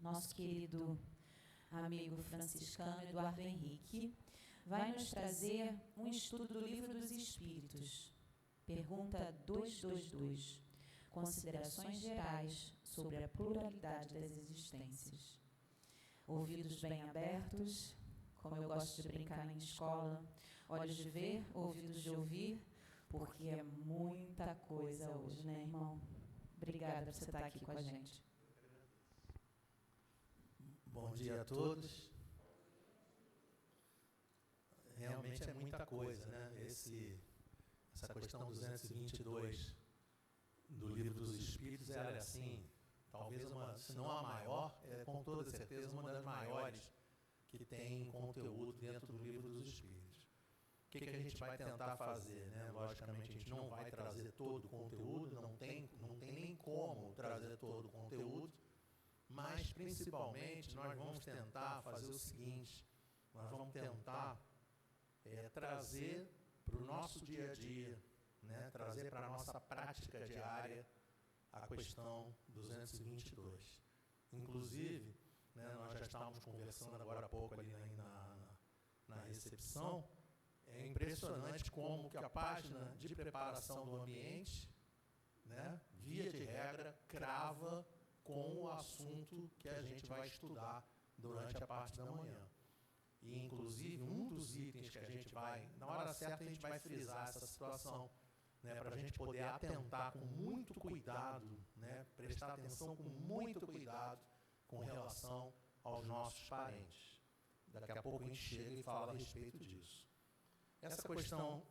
nosso querido amigo franciscano Eduardo Henrique, vai nos trazer um estudo do Livro dos Espíritos. Pergunta 222. Considerações gerais sobre a pluralidade das existências. Ouvidos bem abertos, como eu gosto de brincar na escola, olhos de ver, ouvidos de ouvir, porque é muita coisa hoje, né, irmão? Obrigada por você estar aqui com a gente. Bom dia a todos. Realmente é muita coisa, né? Essa questão 222 do Livro dos Espíritos, ela é assim, talvez se não a maior, com toda certeza uma das maiores que tem conteúdo dentro do Livro dos Espíritos. O que a gente vai tentar fazer, né? Logicamente a gente não vai trazer todo o conteúdo, não tem nem como trazer todo o conteúdo, mas principalmente nós vamos tentar fazer o seguinte: nós vamos tentar trazer para o nosso dia a dia, né, trazer para a nossa prática diária a questão 222. Inclusive, né, nós já estávamos conversando agora há pouco ali na recepção, é impressionante como que a página de preparação do ambiente, né, via de regra, crava com o assunto que a gente vai estudar durante a parte da manhã. E, inclusive, um dos itens que a gente vai, na hora certa, a gente vai frisar essa situação, né, para a gente poder atentar com muito cuidado, né, prestar atenção com muito cuidado com relação aos nossos parentes. Daqui a pouco a gente chega e fala a respeito disso. Essa questão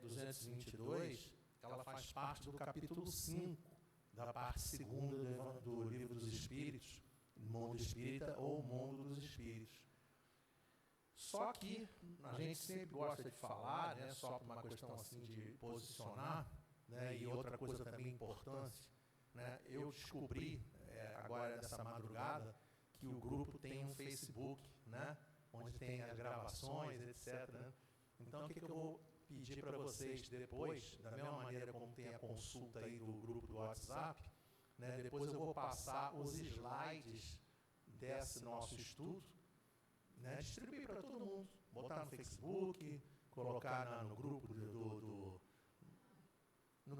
222, ela faz parte do capítulo 5, da parte segunda do Livro dos Espíritos, Mundo Espírita ou Mundo dos Espíritos. Só que a gente sempre gosta de falar, né, só por uma questão assim de posicionar, né, e outra coisa também importante, né, eu descobri agora nessa madrugada que o grupo tem um Facebook, né, onde tem as gravações, etc. Né? Então o que eu vou pedir para vocês depois, da mesma maneira como tem a consulta aí do grupo do WhatsApp, né, depois eu vou passar os slides desse nosso estudo, né, distribuir para todo mundo, botar no Facebook, colocar no grupo no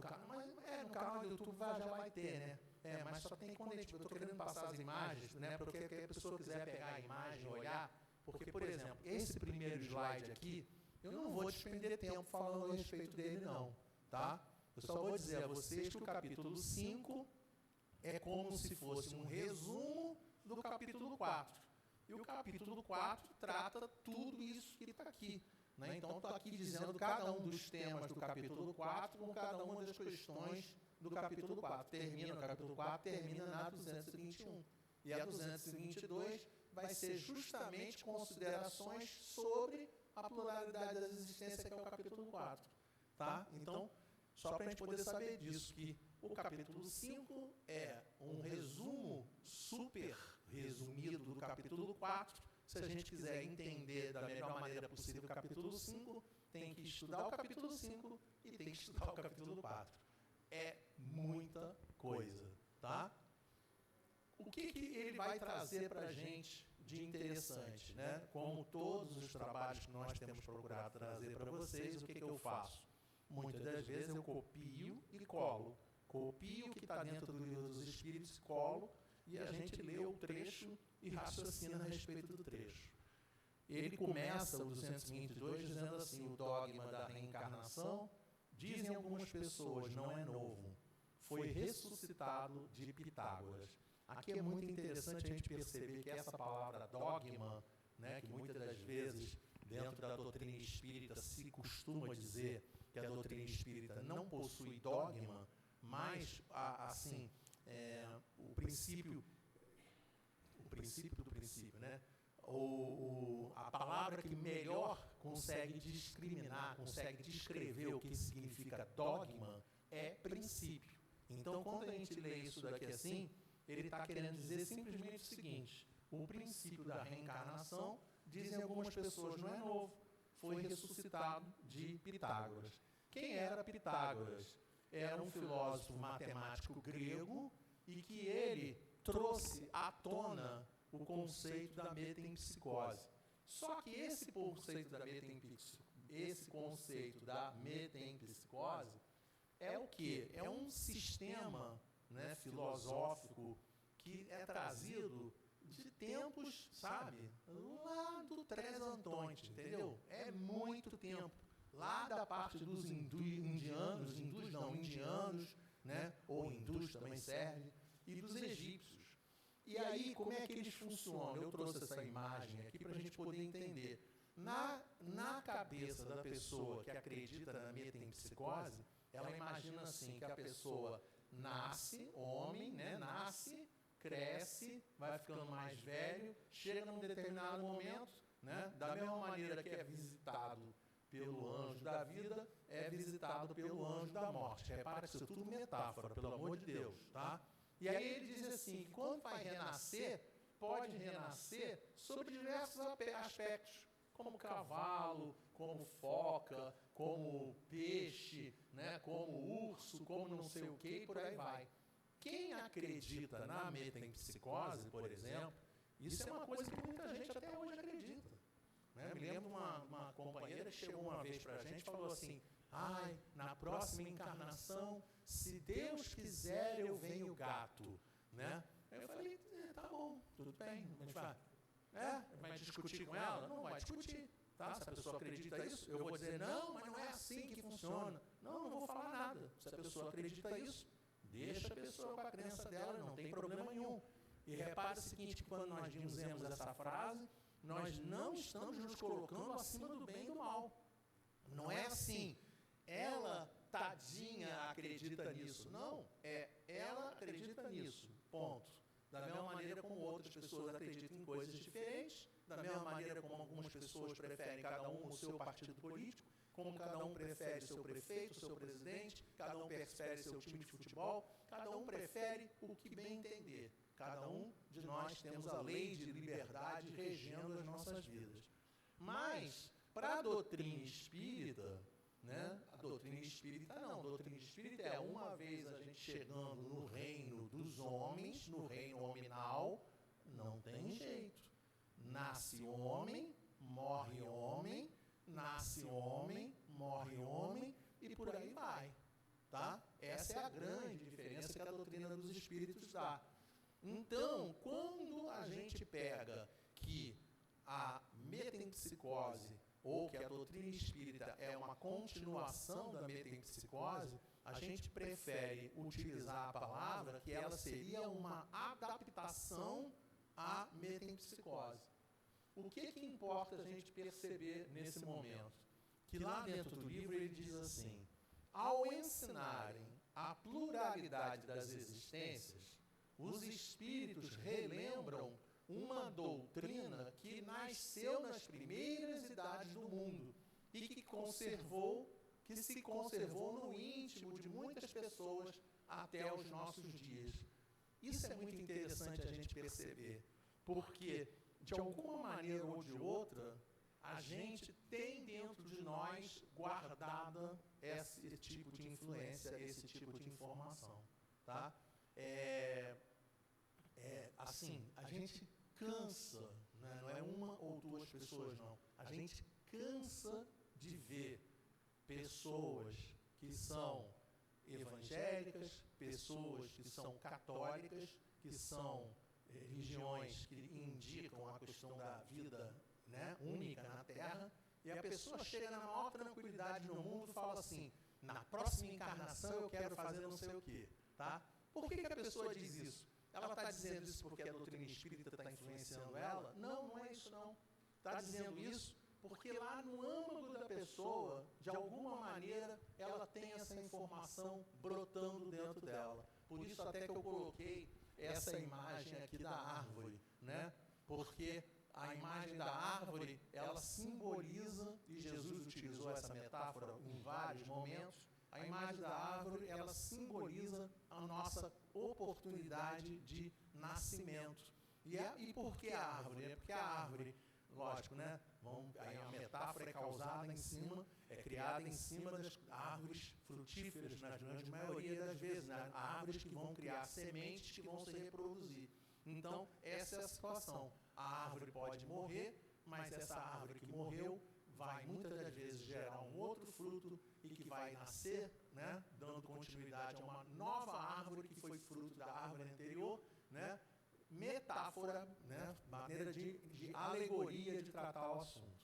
canal do YouTube já vai ter, né? Mas só tem quando eu estou querendo passar as imagens, né? Porque a pessoa quiser pegar a imagem, olhar, porque, por exemplo, esse primeiro slide aqui, eu não vou despender tempo falando a respeito dele, não, tá? Eu só vou dizer a vocês que o capítulo 5 é como se fosse um resumo do capítulo 4. E o capítulo 4 trata tudo isso que está aqui. Né? Então, estou aqui dizendo cada um dos temas do capítulo 4 com cada uma das questões do capítulo 4. Termina o capítulo 4, termina na 221. E a 222 vai ser justamente considerações sobre a pluralidade das existências, que é o capítulo 4. Tá? Então, só para a gente poder saber disso, que o capítulo 5 é um resumo super resumido do capítulo 4. Se a gente quiser entender da melhor maneira possível o capítulo 5, tem que estudar o capítulo 5 e tem que estudar o capítulo 4. É muita coisa, tá? O que ele vai trazer para a gente de interessante, né? Como todos os trabalhos que nós temos procurado trazer para vocês, o que eu faço? Muitas das vezes eu copio e colo. Copio o que está dentro do Livro dos Espíritos, colo, e a gente lê o trecho e raciocina a respeito do trecho. Ele começa o 222 dizendo assim: o dogma da reencarnação, dizem algumas pessoas, não é novo, foi ressuscitado de Pitágoras. Aqui é muito interessante a gente perceber que essa palavra dogma, né, que muitas das vezes dentro da doutrina espírita se costuma dizer que a doutrina espírita não possui dogma, mas assim, o princípio do princípio, né? A palavra que melhor consegue discriminar, consegue descrever o que significa dogma é princípio. Então, quando a gente lê isso daqui assim, ele está querendo dizer simplesmente o seguinte: o princípio da reencarnação, dizem algumas pessoas, não é novo, foi ressuscitado de Pitágoras. Quem era Pitágoras? Era um filósofo matemático grego e que ele trouxe à tona o conceito da metempsicose. Só que esse conceito da metempsicose é o quê? É um sistema, né, filosófico que é trazido de tempos, sabe, lá do Tresantonte, entendeu? É muito tempo. Lá da parte dos indianos, né, ou hindus também serve, e dos egípcios. E aí, como é que eles funcionam? Eu trouxe essa imagem aqui para a gente poder entender. Na cabeça da pessoa que acredita na metempsicose, ela imagina assim, que a pessoa nasce, homem, né, nasce, cresce, vai ficando mais velho, chega num determinado momento, né, da mesma maneira que é visitado pelo anjo da vida, é visitado pelo anjo da morte. Repara que isso é tudo metáfora, pelo amor de Deus, tá? E aí ele diz assim, que quando vai renascer, pode renascer sobre diversos aspectos, como cavalo, como foca, como peixe, né, como urso, como não sei o que, e por aí vai. Quem acredita na metempsicose, por exemplo, isso é uma coisa que muita gente até hoje acredita. Né? Me lembro uma companheira que chegou uma vez para a gente e falou assim, na próxima encarnação, se Deus quiser, eu venho gato. Né? Aí eu falei, tá bom, tudo bem, a gente vai discutir com ela? Não vai discutir. Tá? Se a pessoa acredita isso, eu vou dizer, não, mas não é assim que funciona. Não vou falar nada. Se a pessoa acredita isso, deixa a pessoa com a crença dela, não tem problema nenhum. E repare o seguinte, que quando nós dizemos essa frase, nós não estamos nos colocando acima do bem e do mal. Não é assim, ela, tadinha, acredita nisso. Não, ela acredita nisso, ponto. Da mesma maneira como outras pessoas acreditam em coisas diferentes, da mesma maneira como algumas pessoas preferem cada um o seu partido político, como cada um prefere seu prefeito, seu presidente, cada um prefere seu time de futebol, cada um prefere o que bem entender. Cada um de nós temos a lei de liberdade regendo as nossas vidas. Mas, para a doutrina espírita, né, a doutrina espírita é uma vez a gente chegando no reino dos homens, no reino hominal, não tem jeito. Nasce homem, morre homem, nasce homem, morre homem, e por aí vai. Tá? Essa é a grande diferença que a doutrina dos espíritos dá. Então, quando a gente pega que a metempsicose, ou que a doutrina espírita é uma continuação da metempsicose, a gente prefere utilizar a palavra que ela seria uma adaptação à metempsicose. O que importa a gente perceber nesse momento? Que lá dentro do livro ele diz assim, ao ensinarem a pluralidade das existências, os espíritos relembram uma doutrina que nasceu nas primeiras idades do mundo e que se conservou no íntimo de muitas pessoas até os nossos dias. Isso é muito interessante a gente perceber, porque, de alguma maneira ou de outra, a gente tem dentro de nós guardada esse tipo de influência, esse tipo de informação. Tá? Assim, a gente cansa, né? Não é uma ou duas pessoas, não. A gente cansa de ver pessoas que são evangélicas, pessoas que são católicas, que são religiões que indicam a questão da vida, né, única na Terra, e a pessoa chega na maior tranquilidade no mundo e fala assim, na próxima encarnação eu quero fazer não sei o quê. Tá? Por que a pessoa diz isso? Ela está dizendo isso porque a doutrina espírita está influenciando ela? Não, não é isso não. Está dizendo isso porque lá no âmago da pessoa, de alguma maneira, ela tem essa informação brotando dentro dela. Por isso até que eu coloquei essa imagem aqui da árvore, né? Porque a imagem da árvore, ela simboliza, e Jesus utilizou essa metáfora em vários momentos, a imagem da árvore, ela simboliza a nossa oportunidade de nascimento. E por que a árvore? É porque a árvore, lógico, né? Aí a metáfora é causada em cima, é criada em cima das árvores frutíferas, na grande maioria das vezes, né? Árvores que vão criar sementes que vão se reproduzir. Então, essa é a situação. A árvore pode morrer, mas essa árvore que morreu vai muitas das vezes gerar um outro fruto e que vai nascer, né, dando continuidade a uma nova árvore que foi fruto da árvore anterior, né? Metáfora, né, maneira de alegoria de tratar o assunto.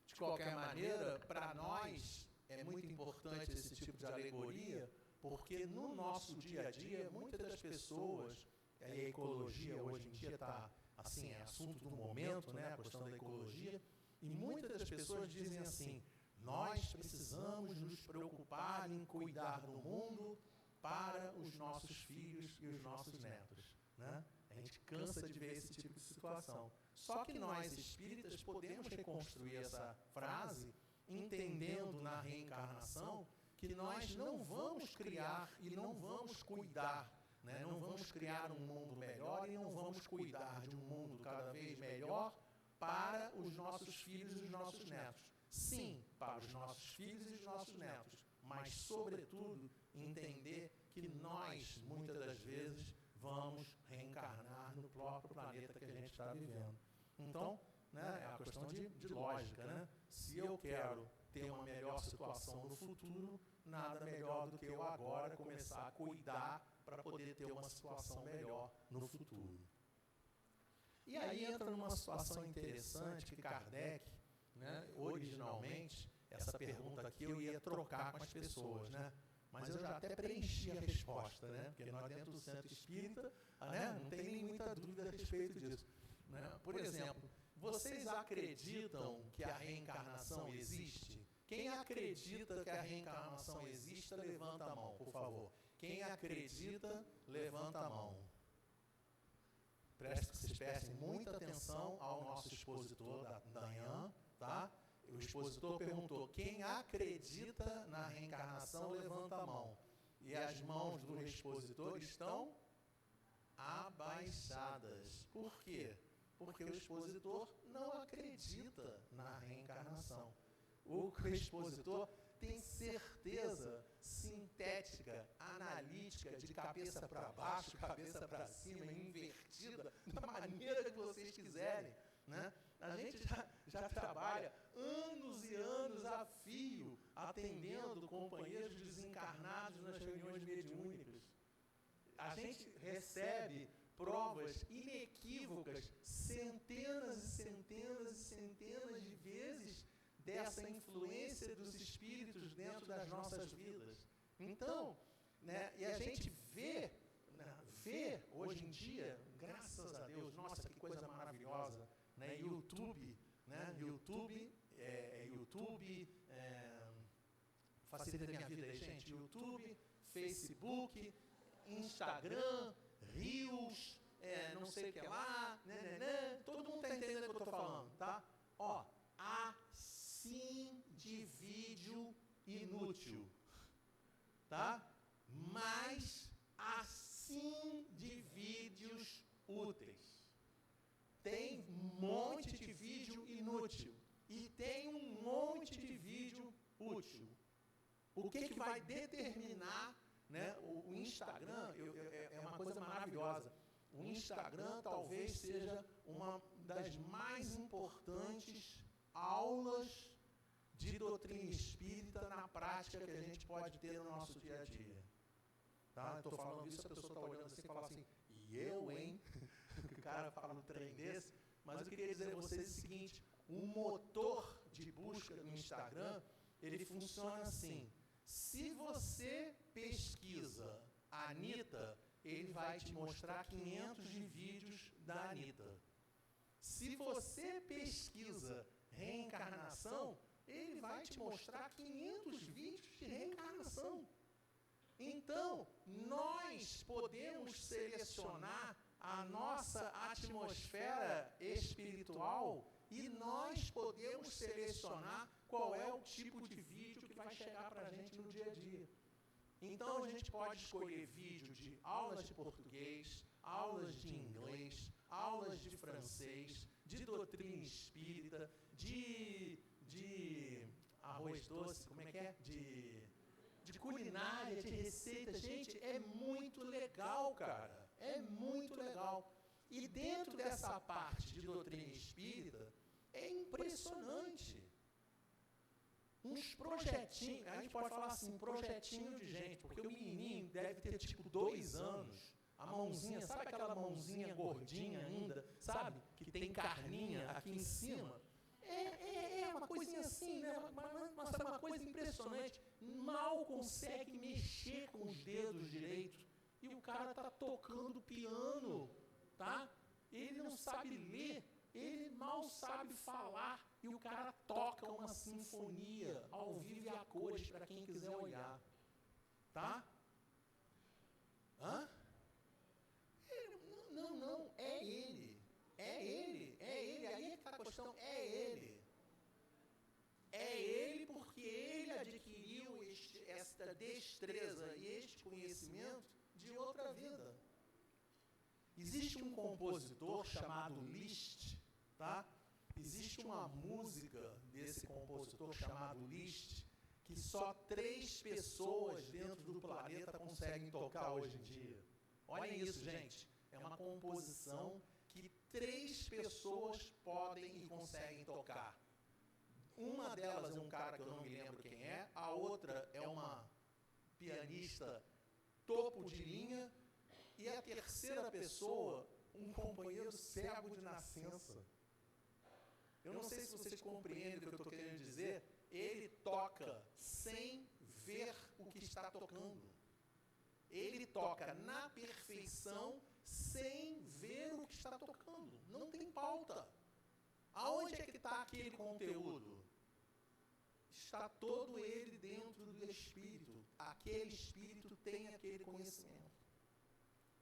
De qualquer maneira, para nós é muito importante esse tipo de alegoria, porque no nosso dia a dia, muitas das pessoas, e a ecologia hoje em dia está, assim, é assunto do momento, né, a questão da ecologia, e muitas das pessoas dizem assim, nós precisamos nos preocupar em cuidar do mundo para os nossos filhos e os nossos netos, né? A gente cansa de ver esse tipo de situação. Só que nós, espíritas, podemos reconstruir essa frase entendendo na reencarnação que nós não vamos criar e não vamos cuidar, né? Não vamos criar um mundo melhor e não vamos cuidar de um mundo cada vez melhor para os nossos filhos e os nossos netos. Sim, para os nossos filhos e os nossos netos, mas, sobretudo, entender que nós, muitas das vezes, vamos reencarnar no próprio planeta que a gente está vivendo. Então, né, é a questão de lógica, né? Se eu quero ter uma melhor situação no futuro, nada melhor do que eu agora começar a cuidar para poder ter uma situação melhor no futuro. E aí entra numa situação interessante que Kardec, né, originalmente, essa pergunta aqui eu ia trocar com as pessoas, né? Mas eu já até preenchi a resposta, né? Porque nós dentro do Centro Espírita, né, não tem nem muita dúvida a respeito disso, né? Por exemplo, vocês acreditam que a reencarnação existe? Quem acredita que a reencarnação existe, levanta a mão, por favor. Quem acredita, levanta a mão. Vocês prestem muita atenção ao nosso expositor, Dayan, tá? O expositor perguntou, quem acredita na reencarnação, levanta a mão. E as mãos do expositor estão abaixadas. Por quê? Porque o expositor não acredita na reencarnação. O expositor tem certeza sintética, analítica, de cabeça para baixo, cabeça para cima, invertida, da maneira que vocês quiserem, né? A gente já trabalha anos e anos a fio atendendo companheiros desencarnados nas reuniões mediúnicas. A gente recebe provas inequívocas, centenas e centenas e centenas de vezes dessa influência dos espíritos dentro das nossas vidas. Então, né, e a gente vê hoje em dia, graças a Deus, nossa, que coisa maravilhosa, né, YouTube, né, YouTube facilita a minha vida aí, gente, YouTube, Facebook, Instagram, Reels, não sei o que lá, todo mundo está entendendo o que eu estou falando, tá? Ó, assim de vídeo inútil, tá? Mas assim de vídeos úteis. Tem um monte de vídeo inútil e tem um monte de vídeo útil. O que vai determinar, né, o Instagram é uma coisa maravilhosa. O Instagram talvez seja uma das mais importantes aulas de doutrina espírita na prática que a gente pode ter no nosso dia a dia. Tá? Estou falando isso, a pessoa está olhando assim e fala assim, e eu, hein? Que o cara fala um trem desse. Mas eu queria dizer a vocês o seguinte, o motor de busca no Instagram, ele funciona assim. Se você pesquisa a Anitta, ele vai te mostrar 500 de vídeos da Anitta. Se você pesquisa reencarnação, ele vai te mostrar 500 vídeos de reencarnação. Então, nós podemos selecionar a nossa atmosfera espiritual e nós podemos selecionar qual é o tipo de vídeo que vai chegar para a gente no dia a dia. Então, a gente pode escolher vídeo de aulas de português, aulas de inglês, aulas de francês, de doutrina espírita, de arroz doce, como é que é? De culinária, de receita. Gente, é muito legal, cara. É muito legal. E dentro dessa parte de doutrina espírita, é impressionante. Uns projetinhos, a gente pode falar assim, projetinho de gente, porque o menininho deve ter tipo 2 anos, a mãozinha, sabe aquela mãozinha gordinha ainda, sabe? Que tem carninha aqui em cima. É uma coisinha assim, né? Mas é uma coisa impressionante. Mal consegue mexer com os dedos direitos. E o cara está tocando piano, tá? Ele não sabe ler, ele mal sabe falar. E o cara toca uma sinfonia ao vivo e a cores para quem quiser olhar. Tá? Hã? Não, é ele. É ele. Aí é que está a questão, é ele. É ele porque ele adquiriu esta destreza e este conhecimento de outra vida. Existe um compositor chamado Liszt, tá? Existe uma música desse compositor chamado Liszt que só 3 pessoas dentro do planeta conseguem tocar hoje em dia. Olhem isso, gente. É uma composição que 3 pessoas podem e conseguem tocar. Uma delas é um cara que eu não me lembro quem é, a outra é uma pianista topo de linha, e a terceira pessoa, um companheiro cego de nascença. Eu não sei se vocês compreendem o que eu estou querendo dizer, ele toca sem ver o que está tocando. Ele toca na perfeição sem ver o que está tocando. Não tem pauta. Aonde é que está aquele conteúdo? Está todo ele dentro do Espírito. Aquele Espírito tem aquele conhecimento.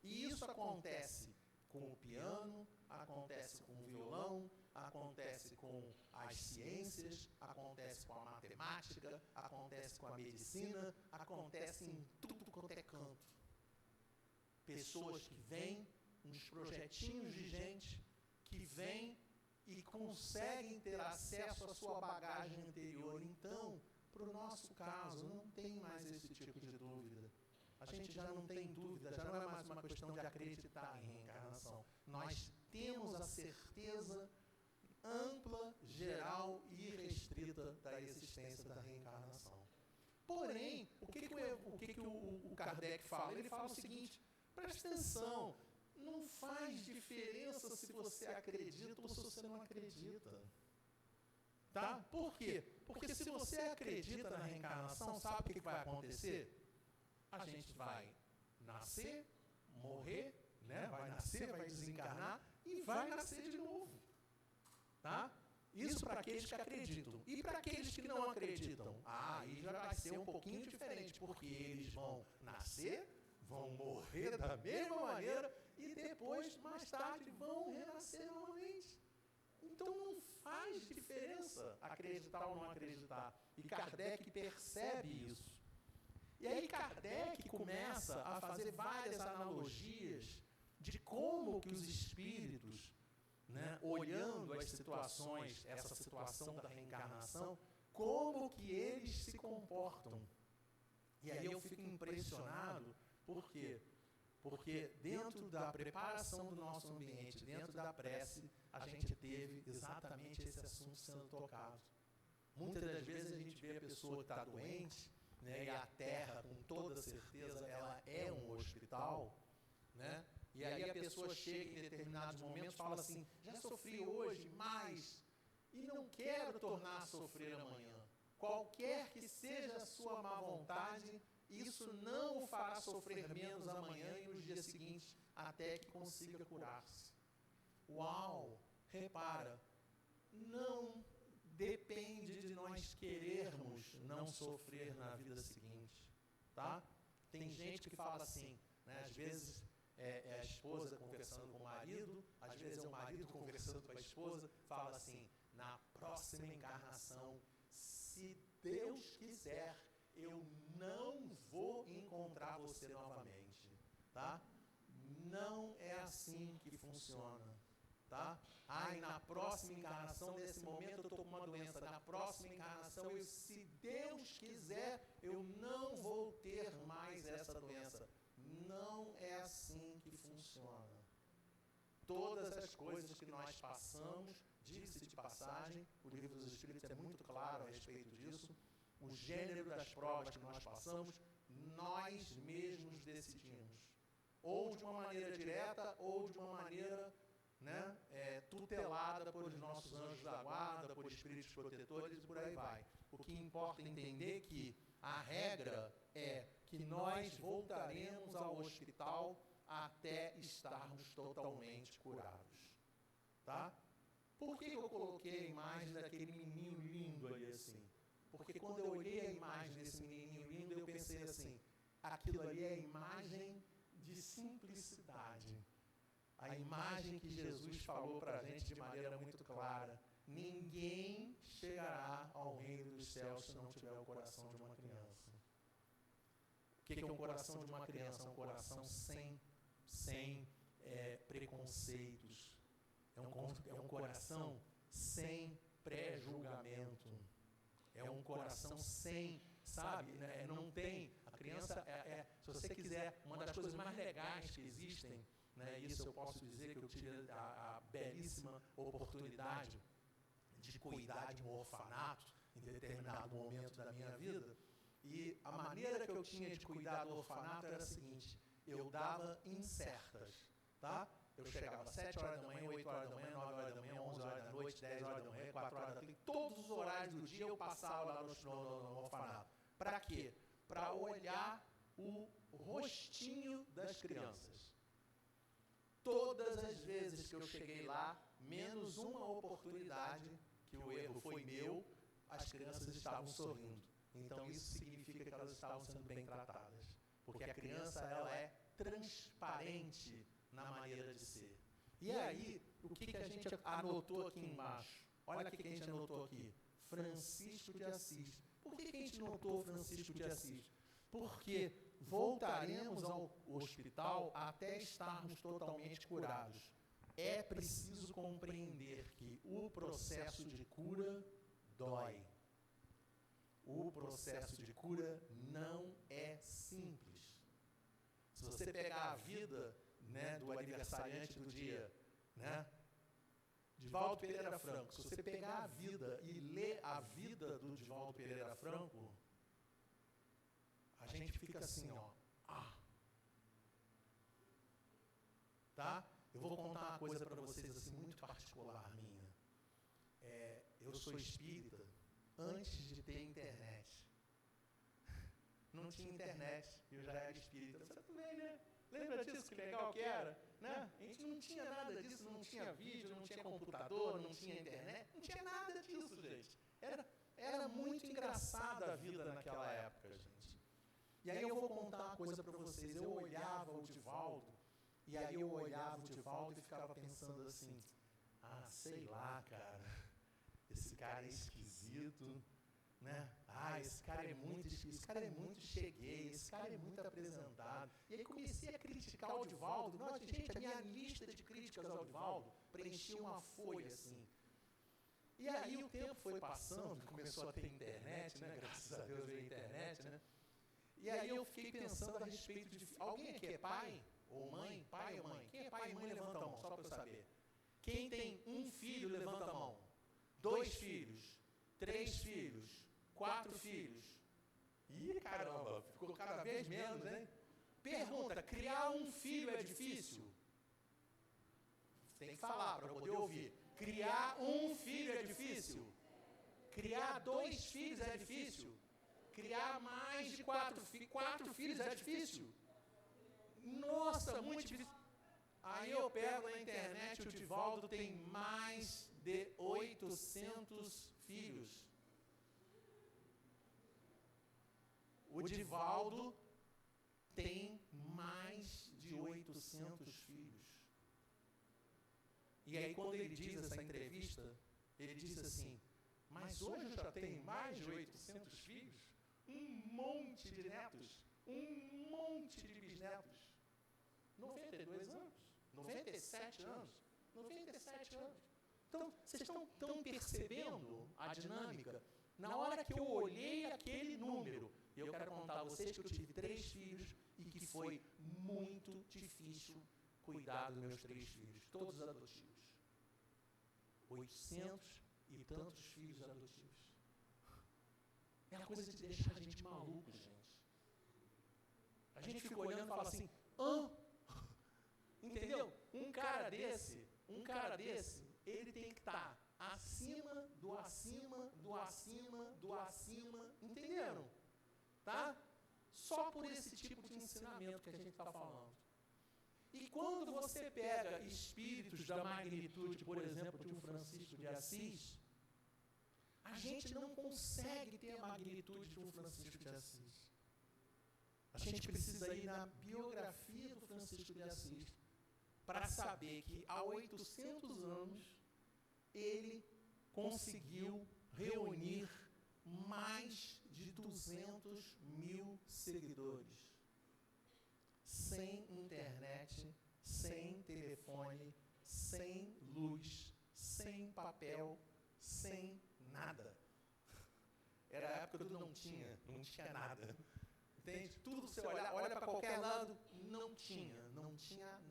E isso acontece com o piano, acontece com o violão, acontece com as ciências, acontece com a matemática, acontece com a medicina, acontece em tudo quanto é canto. Pessoas que vêm, uns projetinhos de gente que vêm e conseguem ter acesso à sua bagagem anterior. Então, para o nosso caso, não tem mais esse tipo de dúvida. A gente já não tem dúvida, já não é mais uma questão de acreditar em reencarnação. Nós temos a certeza ampla, geral e irrestrita da existência da reencarnação. Porém, o que o Kardec fala? Ele fala o seguinte, presta atenção, não faz diferença se você acredita ou se você não acredita. Tá? Por quê? Porque se você acredita na reencarnação, sabe o que vai acontecer? A gente vai nascer, morrer, né? Vai nascer, vai desencarnar e vai nascer de novo. Tá? Isso para aqueles que acreditam. E para aqueles que não acreditam? Aí já vai ser um pouquinho diferente, porque eles vão nascer, vão morrer da mesma maneira e depois, mais tarde, vão renascer novamente. Então não faz diferença acreditar ou não acreditar. E Kardec percebe isso. E aí Kardec começa a fazer várias analogias de como que os espíritos, né, olhando as situações, essa situação da reencarnação, como que eles se comportam. E aí eu fico impressionado, por quê? Porque dentro da preparação do nosso ambiente, dentro da prece, a gente teve exatamente esse assunto sendo tocado. Muitas das vezes a gente vê a pessoa que está doente, né, e a Terra, com toda certeza, ela é um hospital, né? E aí a pessoa chega em determinados momentos e fala assim, já sofri hoje, mas, e não quero tornar a sofrer amanhã. Qualquer que seja a sua má vontade, isso não o fará sofrer menos amanhã e nos dias seguintes, até que consiga curar-se. Uau! Repara, não depende de nós querermos não sofrer na vida seguinte, tá? Tem gente que fala assim, né, às vezes é a esposa conversando com o marido, às vezes é o marido conversando com a esposa, fala assim, na próxima encarnação, se Deus quiser, eu não vou encontrar você novamente, tá? Não é assim que funciona, tá? E na próxima encarnação, nesse momento eu estou com uma doença, na próxima encarnação, se Deus quiser, eu não vou ter mais essa doença. Não é assim que funciona. todas as coisas que nós passamos, diga-se de passagem, o Livro dos Espíritos é muito claro a respeito disso, o gênero das provas que nós passamos, nós mesmos decidimos. Ou de uma maneira direta, ou de uma maneira, né, tutelada por nossos anjos da guarda, por espíritos protetores e por aí vai. O que importa é entender que a regra é que nós voltaremos ao hospital até estarmos totalmente curados. Tá? Por que eu coloquei a imagem daquele menininho lindo ali assim? Porque quando eu olhei a imagem desse menininho lindo, eu pensei assim, aquilo ali é a imagem de simplicidade. A imagem que Jesus falou para a gente de maneira muito clara. Ninguém chegará ao reino dos céus se não tiver o coração de uma criança. O que é um coração de uma criança? É um coração sem preconceitos. É um coração sem pré-julgamento. É um coração sem, sabe, né? Não tem, a criança, se você quiser, uma das coisas mais legais que existem, né? Isso eu posso dizer que eu tive a belíssima oportunidade de cuidar de um orfanato em determinado momento da minha vida, e a maneira que eu tinha de cuidar do orfanato era a seguinte, eu dava incertas, tá? Eu chegava às 7 horas da manhã, 8 horas da manhã, 9 horas da manhã, 11 horas da noite, 10 horas da manhã, 4 horas da tarde, todos os horários do dia eu passava lá no orfanato. Para quê? Para olhar o rostinho das crianças. Todas as vezes que eu cheguei lá, menos uma oportunidade, que o erro foi meu, as crianças estavam sorrindo. Então isso significa que elas estavam sendo bem tratadas. Porque a criança, ela é transparente na maneira de ser. E aí, o que a gente anotou aqui embaixo? Olha o que a gente anotou aqui. Francisco de Assis. Por que a gente notou Francisco de Assis? Porque voltaremos ao hospital até estarmos totalmente curados. É preciso compreender que o processo de cura dói. O processo de cura não é simples. Se você pegar a vida, né, do aniversariante do dia, né, Divaldo Pereira Franco, se você pegar a vida e ler a vida do Divaldo Pereira Franco, a gente fica assim, ó, tá? Eu vou contar uma coisa para vocês assim muito particular minha. Eu sou espírita antes de ter internet. Não tinha internet, eu já era espírita. Você também, né? Lembra disso? Que legal que era? Né? A gente não tinha nada disso, não tinha vídeo, não tinha computador, não tinha internet, não tinha nada disso, gente. Era muito engraçada a vida naquela época, gente. E aí eu vou contar uma coisa para vocês. Eu olhava o Divaldo, e aí eu olhava o Divaldo e ficava pensando assim, sei lá, cara, esse cara é esquisito, né? Esse cara é muito esquisito, esse cara é muito cheguei, esse cara é muito apresentado. E aí comecei a criticar o Divaldo. Nossa, gente, a minha lista de críticas ao Divaldo preenchia uma folha assim. E aí o tempo foi passando, começou a ter internet, né? Graças a Deus veio a internet, né? E aí eu fiquei pensando a respeito de... Alguém aqui é pai ou mãe? Pai ou mãe? Quem é pai e mãe, levanta a mão, só para eu saber. Quem tem um filho, levanta a mão. 2 filhos, 3 filhos, 4 filhos. Ih, caramba, ficou cada vez menos, né? Pergunta, criar um filho é difícil? Tem que falar para poder ouvir. Criar um filho é difícil? Criar 2 filhos é difícil? Criar mais de 4 filhos é difícil? Nossa, muito difícil. Aí eu pego na internet, o Divaldo tem mais de 800 filhos. O Divaldo tem mais de 800 filhos. E aí quando ele diz essa entrevista, ele diz assim, mas hoje eu já tenho mais de 800 filhos, um monte de netos, um monte de bisnetos. 92 anos, 97 anos, 97 anos. Então, vocês estão percebendo a dinâmica? Na hora que eu olhei aquele número, e eu quero contar a vocês que eu tive 3 filhos e que foi muito difícil cuidar dos meus 3 filhos, todos adotivos. 800 e tantos filhos adotivos. É a coisa de deixar a gente maluco, gente. A gente fica olhando e fala assim, entendeu? Um cara desse, ele tem que estar acima do acima, entenderam? Tá? Só por esse tipo de ensinamento que a gente está falando. E quando você pega espíritos da magnitude, por exemplo, de um Francisco de Assis, a gente não consegue ter a magnitude de um Francisco de Assis. A gente precisa ir na biografia do Francisco de Assis para saber que há 800 anos ele conseguiu reunir mais de 200 mil seguidores. Sem internet, sem telefone, sem luz, sem papel, sem nada. Era a época do não tinha nada. Entende? Tudo você olha para qualquer lado, não tinha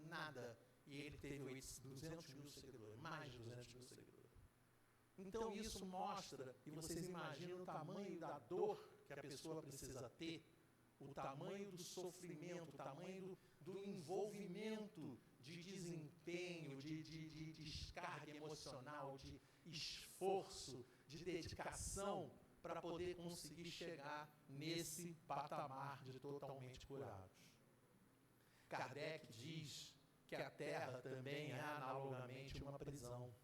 nada. E ele teve 200 mil seguidores, mais de 200 mil seguidores. Então isso mostra, e vocês imaginam o tamanho da dor que a pessoa precisa ter, o tamanho do sofrimento, o tamanho do envolvimento de desempenho, de descarga emocional, de esforço, de dedicação, para poder conseguir chegar nesse patamar de totalmente curados. Kardec diz que a Terra também é analogamente uma prisão.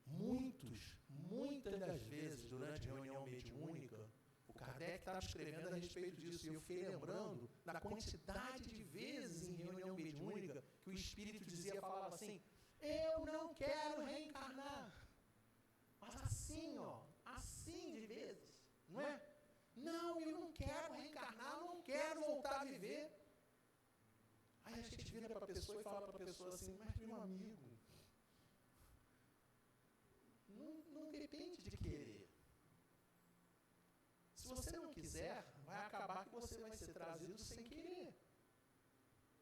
Muitas das vezes, durante a reunião mediúnica, o Kardec estava escrevendo a respeito disso, e eu fiquei lembrando da quantidade de vezes em reunião mediúnica que o Espírito falava assim, eu não quero reencarnar. Mas assim de vezes, não é? Não, eu não quero reencarnar, não quero voltar a viver. Aí a gente vira para a pessoa e fala para a pessoa assim, mas meu amigo, não depende de querer. Se você não quiser, vai acabar que você vai ser trazido sem querer.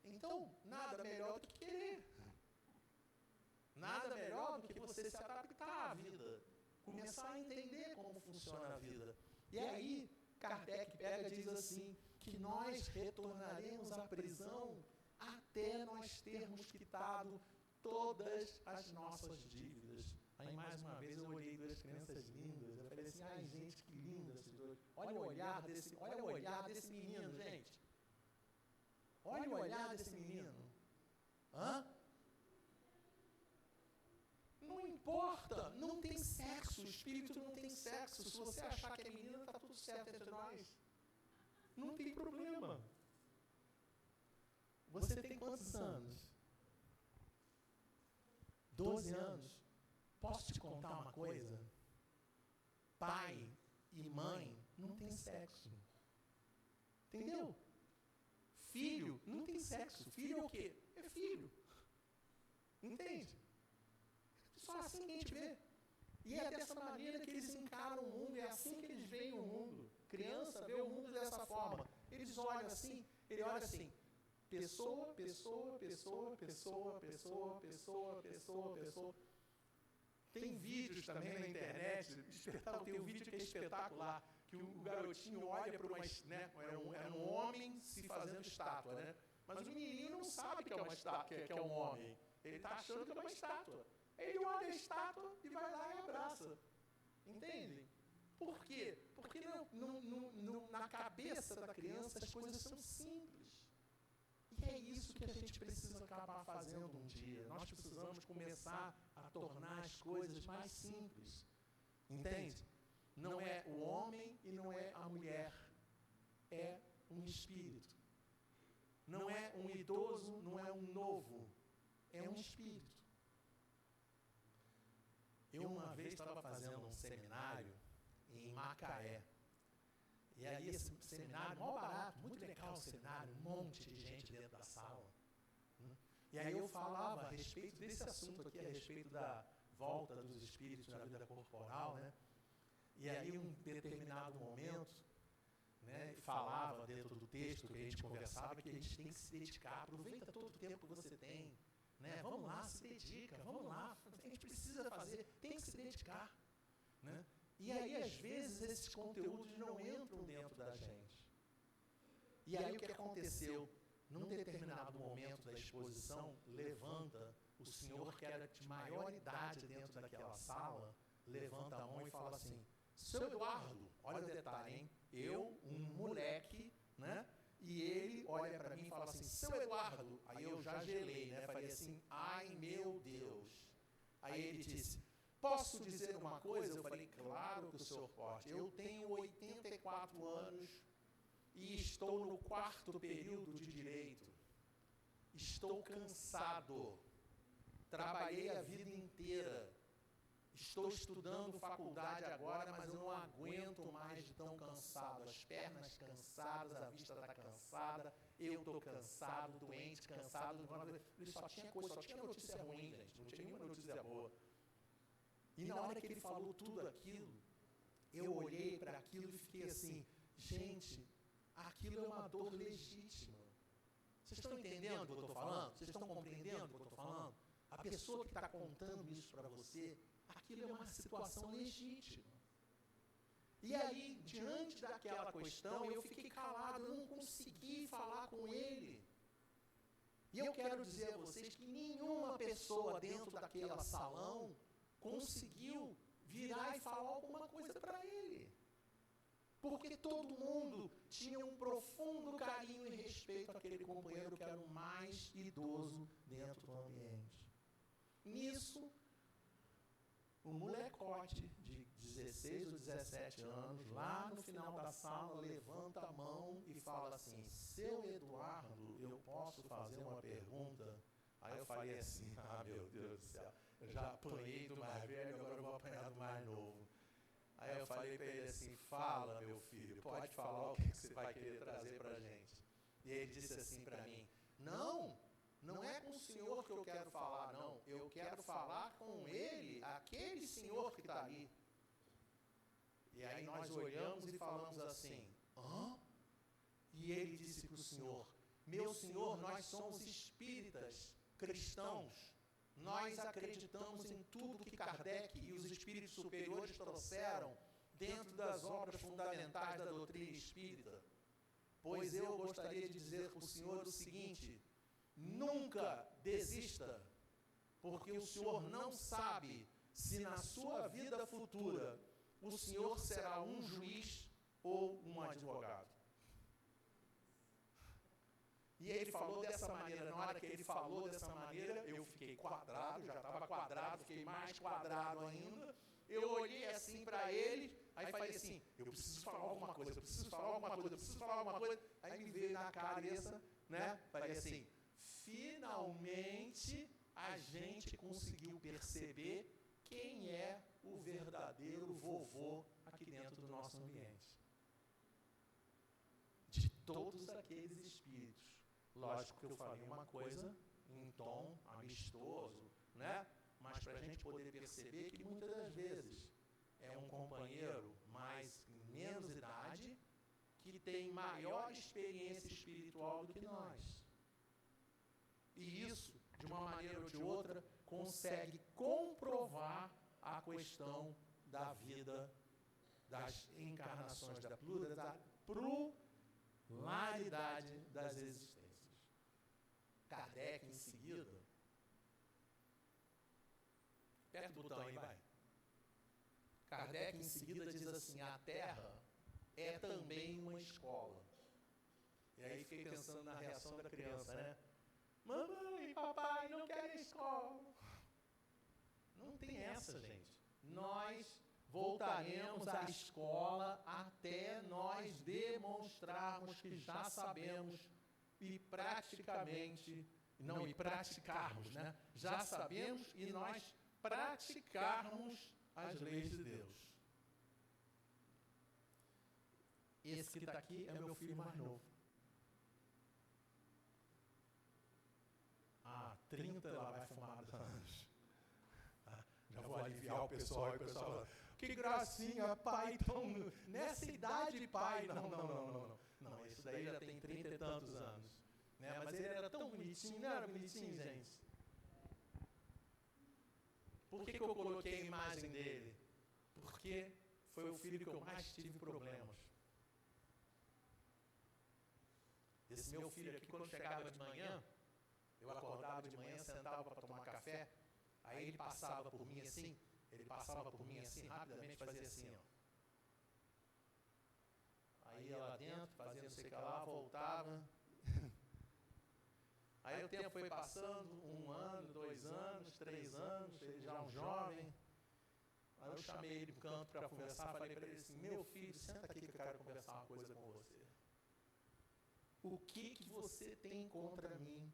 Então, nada melhor do que querer. Nada melhor do que você se adaptar à vida. Começar a entender como funciona a vida. E aí, Kardec pega e diz assim, que nós retornaremos à prisão até nós termos quitado todas as nossas dívidas. Aí, mais uma vez, eu olhei 2 crianças lindas. Eu falei assim, ai, gente, que lindo esses 2. Olha o olhar desse menino, gente. Olha o olhar desse menino. Não importa, não tem sexo, o espírito não tem sexo. Se você achar que é menina, está tudo certo entre nós. Não tem problema. Você tem quantos anos? 12 anos. Posso te contar uma coisa? Pai e mãe não tem sexo. Entendeu? Filho não tem sexo. Filho é o quê? É filho. Entende? Só assim que a gente vê. E é dessa maneira que eles encaram o mundo, é assim que eles veem o mundo. Criança vê o mundo dessa forma. Eles olham assim, ele olha assim, pessoa. Tem vídeos também na internet, tem um vídeo que é espetacular, que o garotinho olha para uma, né, era um homem se fazendo estátua, né? Mas o menino não sabe que é uma estátua, que é um homem. Ele está achando que é uma estátua. Ele olha a estátua e vai lá e abraça. Entende? Por quê? Porque na cabeça da criança as coisas são simples. E é isso que a gente precisa acabar fazendo um dia. Nós precisamos começar a tornar as coisas mais simples. Entende? Não é o homem e não é a mulher. É um espírito. Não é um idoso, não é um novo. É um espírito. Eu uma vez estava fazendo um seminário em Macaé. E aí esse seminário, mó barato, muito legal o seminário, um monte de gente dentro da sala. E aí eu falava a respeito desse assunto aqui, a respeito da volta dos espíritos na vida corporal, né? E aí em um determinado momento, né, falava dentro do texto que a gente conversava, que a gente tem que se dedicar, aproveita todo o tempo que você tem, né, vamos lá, se dedica, vamos lá, a gente precisa fazer, tem que se dedicar, né? E aí, às vezes, esses conteúdos não entram dentro da gente. E aí, o que aconteceu? Num determinado momento da exposição, levanta o senhor que era de maior idade dentro daquela sala, levanta a mão e fala assim, seu Eduardo, olha o detalhe, hein? Eu, um moleque, né? E ele olha para mim e fala assim, seu Eduardo, aí eu já gelei, né? Falei assim, ai meu Deus. Aí ele disse, posso dizer uma coisa? Eu falei, claro que o senhor pode. Eu tenho 84 anos e estou no 4º período de Direito. Estou cansado. Trabalhei a vida inteira. Estou estudando faculdade agora, mas eu não aguento mais de tão cansado. As pernas cansadas, a vista está cansada, eu estou cansado, doente, cansado. Ele só tinha notícia ruim, gente. Não tinha nenhuma notícia boa. E na hora que ele falou tudo aquilo, eu olhei para aquilo e fiquei assim, gente, aquilo é uma dor legítima. Vocês estão entendendo o que eu estou falando? Vocês estão compreendendo o que eu estou falando? A pessoa que está contando isso para você, aquilo é uma situação legítima. E aí, diante daquela questão, eu fiquei calado, eu não consegui falar com ele. E eu quero dizer a vocês que nenhuma pessoa dentro daquele salão conseguiu virar e falar alguma coisa para ele. Porque todo mundo tinha um profundo carinho e respeito àquele companheiro que era o mais idoso dentro do ambiente. Nisso, o molecote de 16 ou 17 anos, lá no final da sala, levanta a mão e fala assim, seu Eduardo, eu posso fazer uma pergunta? Aí eu falei assim, meu Deus do céu, eu já apanhei do mais velho, agora eu vou apanhar do mais novo. Aí eu falei para ele assim, fala meu filho, pode falar o que você vai querer trazer para a gente. E ele disse assim para mim, não é com o senhor que eu quero falar, não. Eu quero falar com ele, aquele senhor que está ali. E aí nós olhamos e falamos assim, hã? E ele disse para o senhor, meu senhor, nós somos espíritas, cristãos. Nós acreditamos em tudo que Kardec e os espíritos superiores trouxeram dentro das obras fundamentais da doutrina espírita. Pois eu gostaria de dizer para o senhor o seguinte, nunca desista, porque o senhor não sabe se na sua vida futura o senhor será um juiz ou um advogado. E ele falou dessa maneira, na hora que ele falou dessa maneira, eu fiquei quadrado, já estava quadrado, fiquei mais quadrado ainda. Eu olhei assim para ele, aí falei assim, eu preciso falar alguma coisa, eu preciso falar alguma coisa, eu preciso falar alguma coisa. Aí me veio na cabeça, né, falei assim, finalmente a gente conseguiu perceber quem é o verdadeiro vovô aqui dentro do nosso ambiente. De todos aqueles espíritos. Lógico que eu falei uma coisa em tom amistoso, né? Mas para a gente poder perceber que muitas das vezes é um companheiro menos idade que tem maior experiência espiritual do que nós. E isso, de uma maneira ou de outra, consegue comprovar a questão da vida, das encarnações, da pluralidade das existências. Kardec, em seguida, aperta o botão aí, vai. Kardec, em seguida, diz assim, a Terra é também uma escola. E aí fiquei pensando na reação da criança, né? Mamãe, papai, não quero escola. Não tem essa, gente. Nós voltaremos à escola até nós demonstrarmos que já sabemos e praticarmos, né? Já sabemos e nós praticarmos as leis de Deus. Esse que está aqui é meu filho mais novo. 30 ela vai fumar anos. Já vou aliviar o pessoal, e o pessoal fala, que gracinha, pai, tão nessa idade, pai. Não, esse daí já tem 30 e tantos anos. Né? Mas ele era tão bonitinho, não era bonitinho, gente? Por que eu coloquei a imagem dele? Porque foi o filho que eu mais tive problemas. Esse meu filho aqui, quando chegava de manhã, eu acordava de manhã, sentava para tomar café, aí ele passava por mim assim, rapidamente fazia assim, ó. Aí ia lá dentro, fazia não sei o que lá, voltava. Aí o tempo foi passando, 1 ano, 2 anos, 3 anos, ele já um jovem. Aí eu chamei ele no canto para conversar, falei para ele assim, meu filho, senta aqui que eu quero conversar uma coisa com você. O que você tem contra mim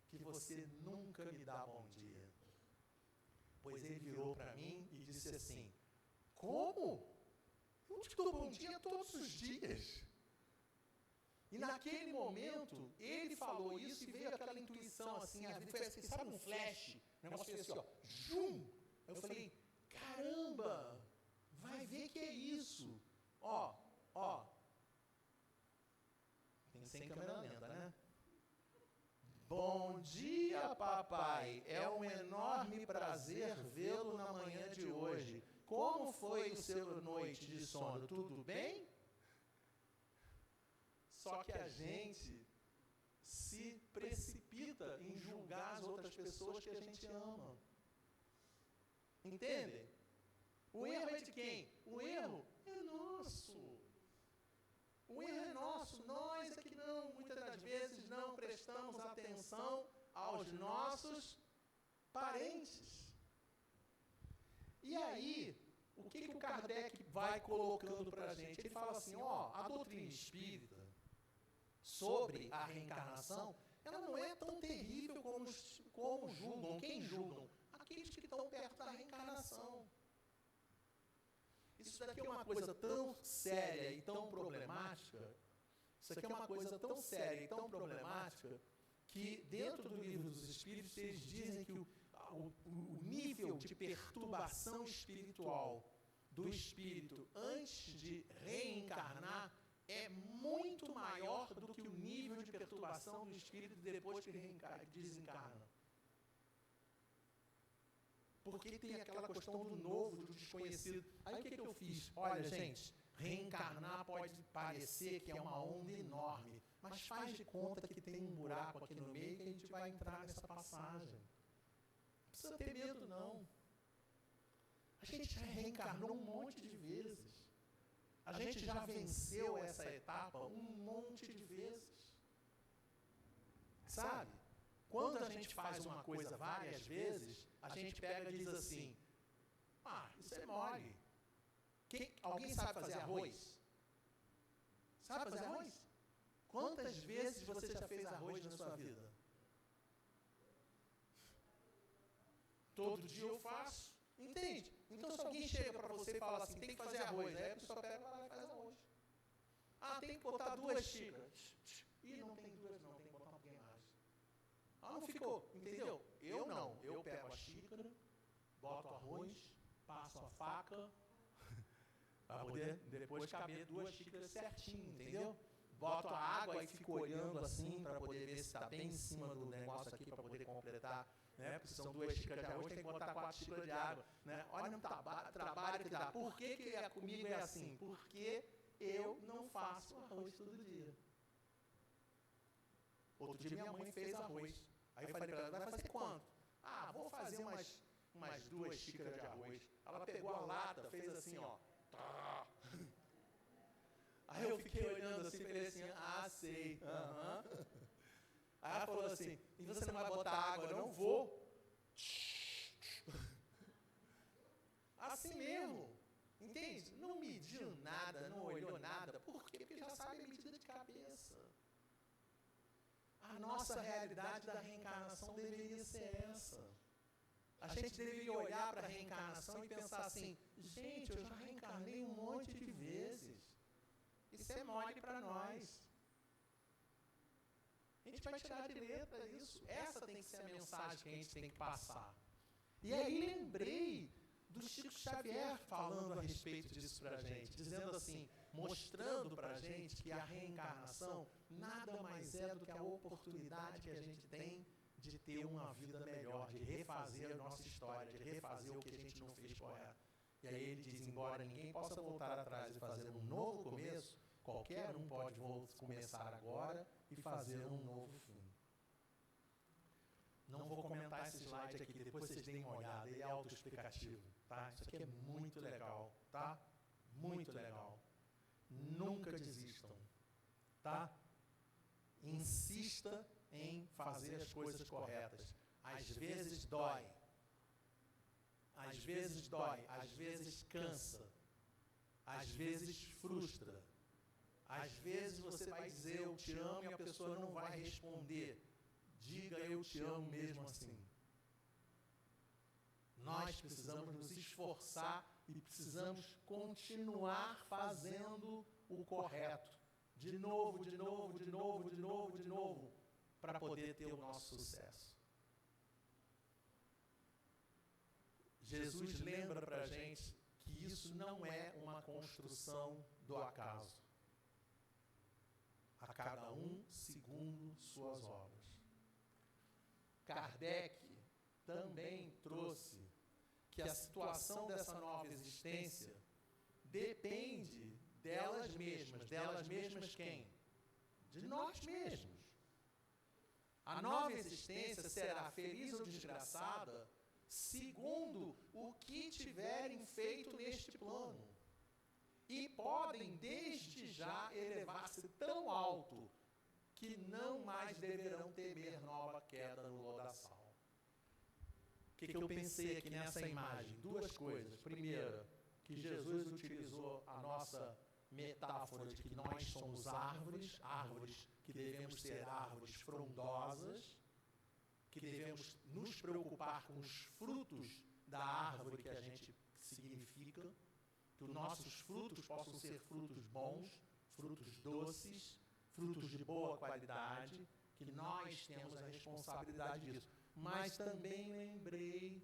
que você nunca me dá bom dia? Pois ele virou para mim e disse assim, como? Eu te dou bom dia todos os dias. E naquele momento, ele falou isso e veio aquela intuição assim, foi assim, sabe um flash? O negócio fez assim, ó, jum! Eu falei, caramba, vai ver que é isso. Ó. Tem que ser em câmera lenta, né? Bom dia, papai. É um enorme prazer vê-lo na manhã de hoje. Como foi o seu noite de sono? Tudo bem? Só que a gente se precipita em julgar as outras pessoas que a gente ama. Entendem? O erro é de quem? O erro é nosso. O erro é nosso. Nós é que não, muitas das vezes, não prestamos atenção aos nossos parentes. E aí, o que o Kardec vai colocando para a gente? Ele fala assim, a doutrina espírita sobre a reencarnação, ela não é tão terrível como julgam. Quem julgam? Aqueles que estão perto da reencarnação. Isso daqui é uma coisa tão séria e tão problemática, que dentro do Livro dos Espíritos eles dizem que o nível de perturbação espiritual do espírito antes de reencarnar é muito maior do que o nível de perturbação do espírito depois que desencarna. Porque tem aquela questão do novo, do desconhecido. Aí o que eu fiz? Olha, gente, reencarnar pode parecer que é uma onda enorme, mas faz de conta que tem um buraco aqui no meio que a gente vai entrar nessa passagem. Não precisa ter medo, não. A gente já reencarnou um monte de vezes. A gente já venceu essa etapa um monte de vezes. Sabe? Quando a gente faz uma coisa várias vezes, a gente pega e diz assim, isso é mole. Alguém sabe fazer arroz? Sabe fazer arroz? Quantas vezes você já fez arroz na sua vida? Todo dia eu faço. Entende? Então se alguém chega para você e fala assim, tem que fazer arroz, aí a pessoa pega lá e faz arroz. Tem que botar 2 xícaras. Não tem 2 não, tem que botar um pouquinho mais. Não ficou, entendeu? Eu não, eu pego a xícara, boto arroz, passo a faca, para poder depois caber 2 xícaras certinho, entendeu? Boto a água e fico olhando assim, para poder ver se está bem em cima do negócio aqui, para poder completar, né? Porque são 2 xícaras de arroz, tem que botar 4 xícaras de água, né? Olha o trabalho que dá. Por que comigo é assim? Porque eu não faço arroz todo dia. Outro dia minha mãe fez arroz. Aí eu falei para ela, vai fazer quanto? Vou fazer umas 2 xícaras de arroz. Ela pegou a lata, fez assim, ó. Aí eu fiquei olhando assim, falei assim, sei. Aí ela falou assim, e você não vai botar água? Não vou. Assim mesmo. Entende? Não mediu nada, não olhou nada. Por quê? Porque já sabe a medida de cabeça. A nossa realidade da reencarnação deveria ser essa. A gente deveria olhar para a reencarnação e pensar assim, gente, eu já reencarnei um monte de vezes. Isso é mole para nós. A gente vai tirar de letra isso. Essa tem que ser a mensagem que a gente tem que passar. E aí lembrei do Chico Xavier falando a respeito disso para a gente, dizendo assim, mostrando para a gente que a reencarnação nada mais é do que a oportunidade que a gente tem de ter uma vida melhor, de refazer a nossa história, de refazer o que a gente não fez correto. E aí ele diz, embora ninguém possa voltar atrás e fazer um novo começo, qualquer um pode começar agora e fazer um novo fim. Não vou comentar esse slide aqui, depois vocês deem uma olhada, ele é autoexplicativo, tá? Isso aqui é muito legal, tá? Muito legal. Nunca desistam, tá? Insista em fazer as coisas corretas. Às vezes dói. Às vezes dói, às vezes cansa. Às vezes frustra. Às vezes você vai dizer eu te amo e a pessoa não vai responder. Diga eu te amo mesmo assim. Nós precisamos nos esforçar e precisamos continuar fazendo o correto. De novo, de novo, de novo, de novo, de novo, para poder ter o nosso sucesso. Jesus lembra para a gente que isso não é uma construção do acaso. A cada um segundo suas obras. Kardec também trouxe que a situação dessa nova existência depende delas mesmas quem? De nós mesmos. A nova existência será feliz ou desgraçada segundo o que tiverem feito neste plano. E podem desde já elevar-se tão alto que não mais deverão temer nova queda no lodaçal. O que eu pensei aqui nessa imagem? Duas coisas. Primeira, que Jesus utilizou a nossa metáfora de que nós somos árvores, árvores que devemos ser árvores frondosas, que devemos nos preocupar com os frutos da árvore que a gente significa, que os nossos frutos possam ser frutos bons, frutos doces, frutos de boa qualidade, que nós temos a responsabilidade disso. Mas também lembrei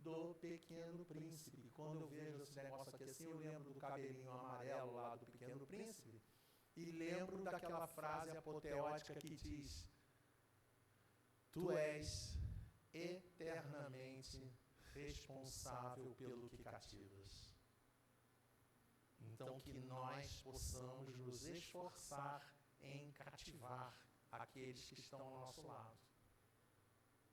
do Pequeno Príncipe. Quando eu vejo esse negócio aqui assim, eu lembro do cabelinho amarelo lá do Pequeno Príncipe e lembro daquela frase apoteótica que diz: tu és eternamente responsável pelo que cativas. Então, que nós possamos nos esforçar em cativar aqueles que estão ao nosso lado,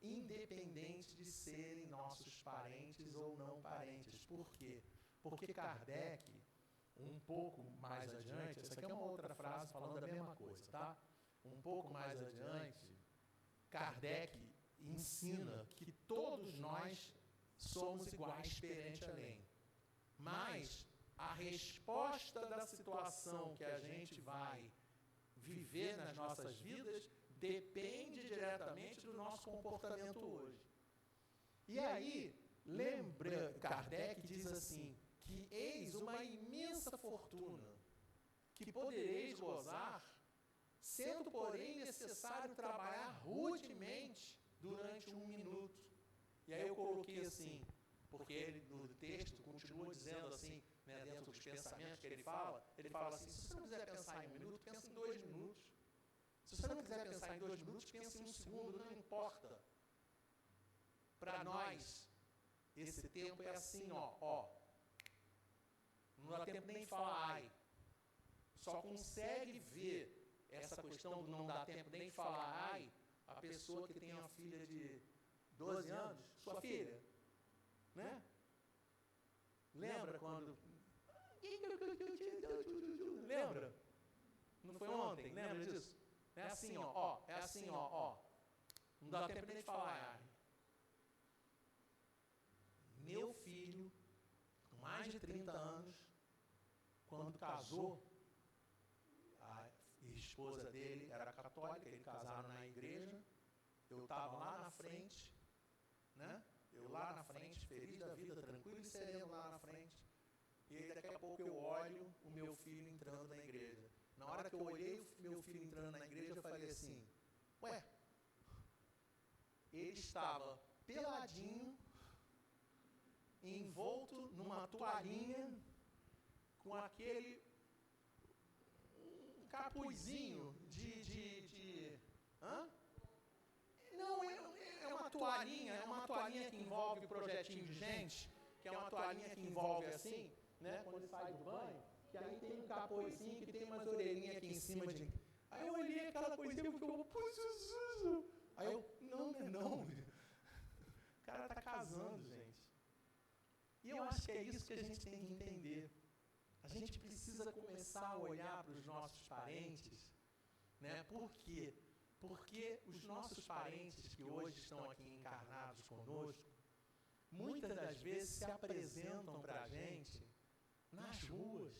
independente de serem nossos parentes ou não parentes. Por quê? Porque Kardec, um pouco mais adiante, essa aqui é uma outra frase falando a mesma coisa, tá? Um pouco mais adiante, Kardec ensina que todos nós somos iguais perante a lei. Mas a resposta da situação que a gente vai viver nas nossas vidas depende diretamente do nosso comportamento hoje. E aí, lembra, Kardec diz assim, que eis uma imensa fortuna que podereis gozar, sendo, porém, necessário trabalhar rudemente durante 1 minuto. E aí eu coloquei assim, porque ele no texto continua dizendo assim, né, dentro dos pensamentos que ele fala assim, se você não quiser pensar em 1 minuto, pensa em 2 minutos. Se você não quiser pensar em 2 minutos, pense em 1 segundo, não importa. Para nós, esse tempo é assim, ó. Não dá tempo nem de falar ai. Só consegue ver essa questão do não dá tempo nem de falar ai, a pessoa que tem uma filha de 12 anos, sua filha, né? Lembra quando... Lembra? Não foi ontem, lembra disso? É assim, ó. É assim, ó. Não dá tempo nem de falar ai. Meu filho, com mais de 30 anos, quando casou, a esposa dele era católica, eles casaram na igreja, eu estava lá na frente, né? Eu lá na frente, feliz da vida, tranquilo e sereno lá na frente, e aí daqui a pouco eu olho o meu filho entrando na igreja. Na hora que eu olhei o meu filho entrando na igreja, eu falei assim, ué, ele estava peladinho, envolto numa toalhinha, com aquele capuzinho Não, é uma toalhinha que envolve o projetinho de gente, que é uma toalhinha que envolve assim, né, quando ele sai do banho, que aí tem um capuzinho que tem umas orelhinhas aqui em cima de... Aí eu olhei aquela coisinha e eu... Aí eu, não. O cara tá casando, gente. E eu acho que é isso que a gente tem que entender. A gente precisa começar a olhar para os nossos parentes, né? Por quê? Porque os nossos parentes que hoje estão aqui encarnados conosco, muitas das vezes se apresentam para a gente nas ruas.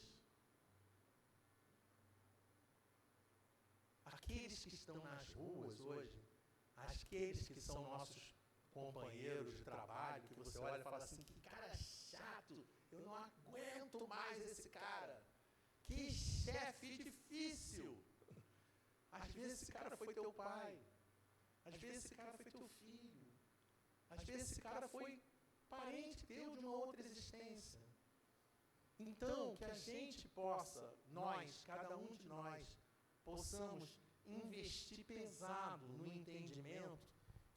Aqueles que estão nas ruas hoje, aqueles que são nossos companheiros de trabalho, que você olha e fala assim, que cara chato, eu não aguento mais esse cara, que chefe difícil. Às vezes esse cara foi teu pai, às vezes esse cara foi teu filho, às vezes esse cara foi parente teu de uma outra existência. Então, que a gente possa, nós, cada um de nós, possamos investir pesado no entendimento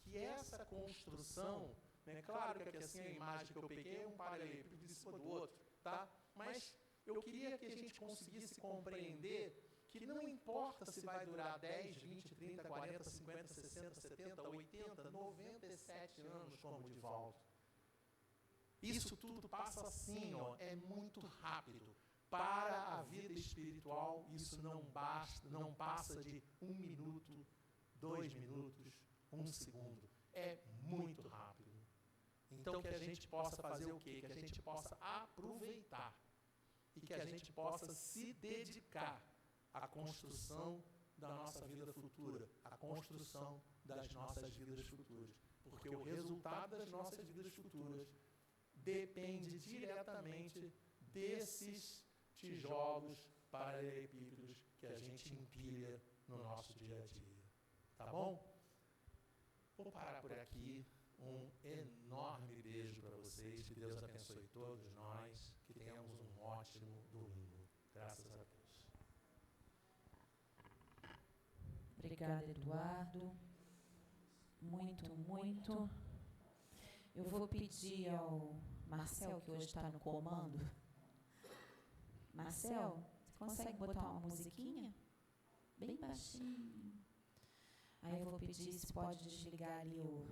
que essa construção, né, claro que aqui assim a imagem que eu peguei é um paralelepípedo em cima do outro, tá? Mas eu queria que a gente conseguisse compreender que não importa se vai durar 10, 20, 30, 40, 50, 60, 70, 80, 97 anos como Divaldo. Isso tudo passa assim, ó, é muito rápido. Para a vida espiritual, isso não passa de 1 minuto, 2 minutos, 1 segundo. É muito rápido. Então, que a gente possa fazer o quê? Que a gente possa aproveitar e que a gente possa se dedicar à construção da nossa vida futura, à construção das nossas vidas futuras. Porque o resultado das nossas vidas futuras depende diretamente desses tijolos paralelepípedos que a gente empilha no nosso dia a dia. Tá bom? Vou parar por aqui. Um enorme beijo para vocês. Que Deus abençoe todos nós. Que tenhamos um ótimo domingo. Graças a Deus. Obrigada, Eduardo. Muito. Eu vou pedir ao Marcel, que hoje está no comando. Marcel, você consegue botar uma musiquinha? Bem baixinho. Aí eu vou pedir se pode desligar ali o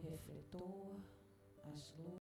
refletor, as luzes.